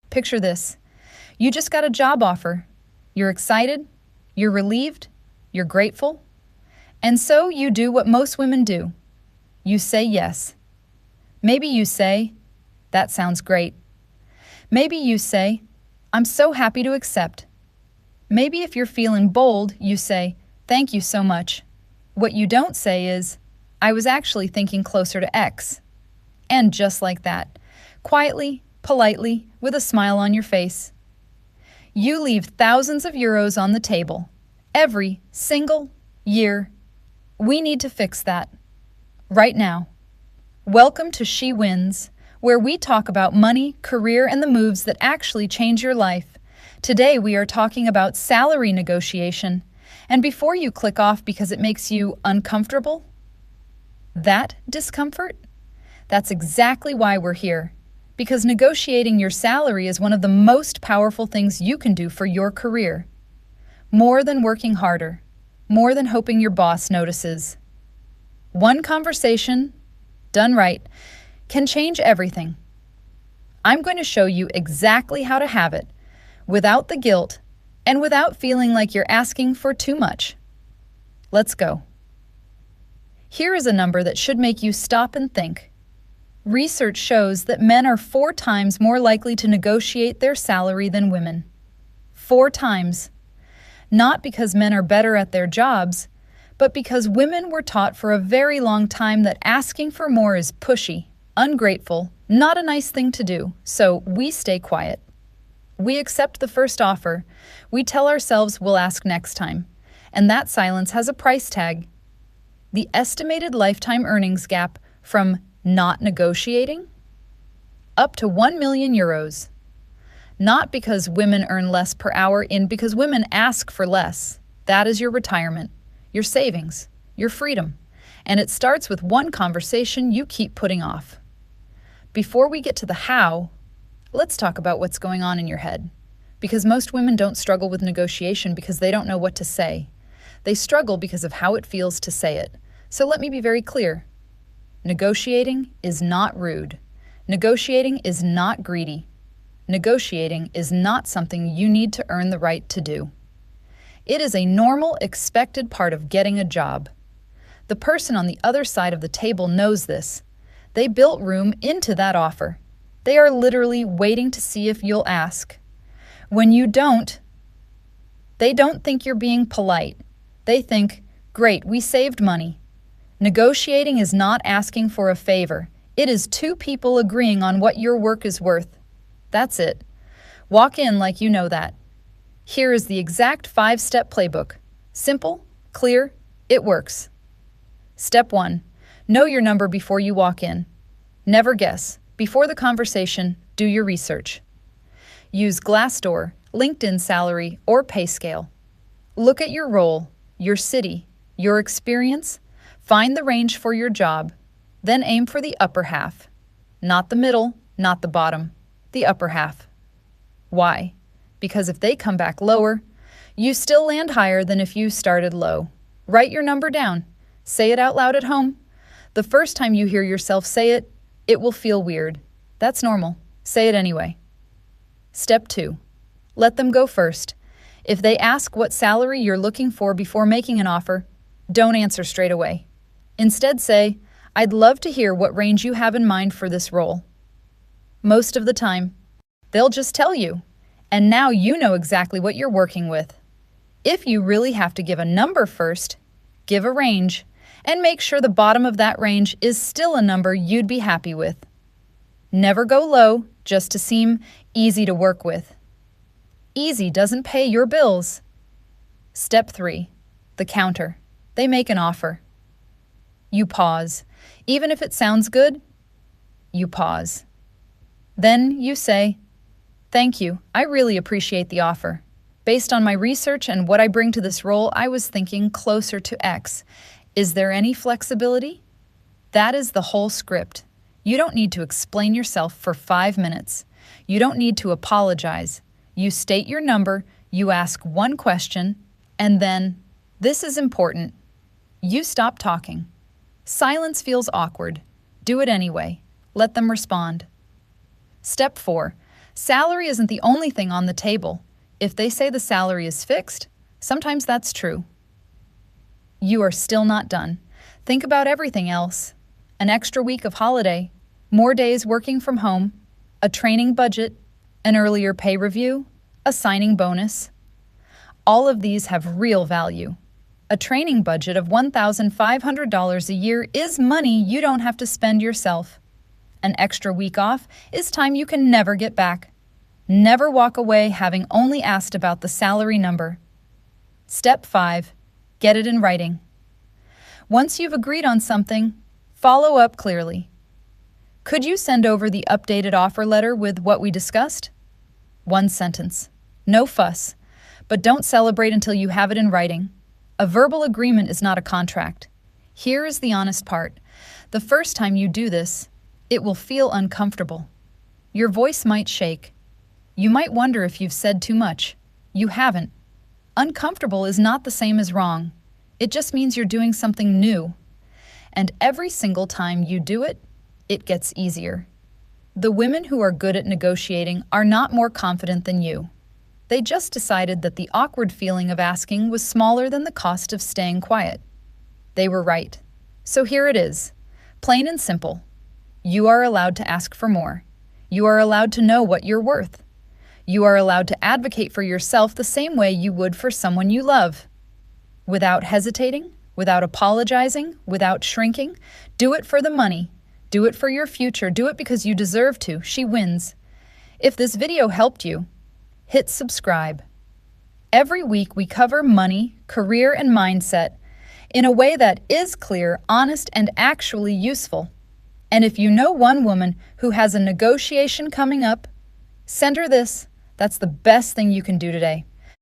Picture this. You just got a job offer. You're excited, you're relieved, you're grateful, and so you do what most women do. You say yes. Maybe you say, "That sounds great." Maybe you say, "I'm so happy to accept." Maybe if you're feeling bold, you say, "Thank you so much." What you don't say is, "I was actually thinking closer to X." And just like that, quietly, politely, with a smile on your face, you leave thousands of euros on the table every single year. We need to fix that right now. Welcome to She Wins, where we talk about money, career, and the moves that actually change your life. Today we are talking about salary negotiation. And before you click off because it makes you uncomfortable, that discomfort, that's exactly why we're here. Because negotiating your salary is one of the most powerful things you can do for your career. More than working harder, more than hoping your boss notices. One conversation, done right, can change everything. I'm going to show you exactly how to have it, without the guilt, and without feeling like you're asking for too much. Let's go. Here is a number that should make you stop and think. Research shows that men are 4 times more likely to negotiate their salary than women. 4 times. Not because men are better at their jobs, but because women were taught for a very long time that asking for more is pushy, ungrateful, not a nice thing to do, so we stay quiet. We accept the first offer. We tell ourselves we'll ask next time, and that silence has a price tag. The estimated lifetime earnings gap from not negotiating up to 1 million euros. Not because women earn less per hour because women ask for less. That is your retirement, your savings, your freedom. And it starts with one conversation you keep putting off. Before we get to the how, let's talk about what's going on in your head. Because most women don't struggle with negotiation because they don't know what to say. They struggle because of how it feels to say it. So let me be very clear. Negotiating is not rude. Negotiating is not greedy. Negotiating is not something you need to earn the right to do. It is a normal, expected part of getting a job. The person on the other side of the table knows this. They built room into that offer. They are literally waiting to see if you'll ask. When you don't, they don't think you're being polite. They think, "Great, we saved money." Negotiating is not asking for a favor. It is 2 people agreeing on what your work is worth. That's it. Walk in like you know that. Here is the exact 5-step playbook. Simple, clear, it works. Step 1. Know your number before you walk in. Never guess. Before the conversation, do your research. Use Glassdoor, LinkedIn salary, or pay scale. Look at your role, your city, your experience. Find the range for your job. Then aim for the upper half. Not the middle, not the bottom. The upper half. Why? Because if they come back lower, you still land higher than if you started low. Write your number down. Say it out loud at home. The first time you hear yourself say it, it will feel weird. That's normal. Say it anyway. Step 2. Let them go first. If they ask what salary you're looking for before making an offer, don't answer straight away. Instead say, "I'd love to hear what range you have in mind for this role." Most of the time, they'll just tell you, and now you know exactly what you're working with. If you really have to give a number first, give a range, and make sure the bottom of that range is still a number you'd be happy with. Never go low just to seem easy to work with. Easy doesn't pay your bills. Step 3. The counter. They make an offer. You pause. Even if it sounds good, you pause. Then you say, "Thank you. I really appreciate the offer. Based on my research and what I bring to this role, I was thinking closer to X. Is there any flexibility?" That is the whole script. You don't need to explain yourself for 5 minutes. You don't need to apologize. You state your number, you ask one question, and then, this is important, you stop talking. Silence feels awkward. Do it anyway. Let them respond. Step 4. Salary isn't the only thing on the table. If they say the salary is fixed, sometimes that's true. You are still not done. Think about everything else. An extra week of holiday, more days working from home, a training budget, an earlier pay review, a signing bonus. All of these have real value. A training budget of $1,500 a year is money you don't have to spend yourself. An extra week off is time you can never get back. Never walk away having only asked about the salary number. Step 5. Get it in writing. Once you've agreed on something, follow up clearly. Could you send over the updated offer letter with what we discussed? One sentence. No fuss. But don't celebrate until you have it in writing. A verbal agreement is not a contract. Here is the honest part. The first time you do this, it will feel uncomfortable. Your voice might shake. You might wonder if you've said too much. You haven't. Uncomfortable is not the same as wrong. It just means you're doing something new. And every single time you do it, it gets easier. The women who are good at negotiating are not more confident than you. They just decided that the awkward feeling of asking was smaller than the cost of staying quiet. They were right. So here it is. Plain and simple. You are allowed to ask for more. You are allowed to know what you're worth. You are allowed to advocate for yourself the same way you would for someone you love. Without hesitating, without apologizing, without shrinking, do it for the money. Do it for your future. Do it because you deserve to. She wins. If this video helped you, hit subscribe. Every week we cover money, career, and mindset in a way that is clear, honest, and actually useful. And if you know one woman who has a negotiation coming up, send her this. That's the best thing you can do today.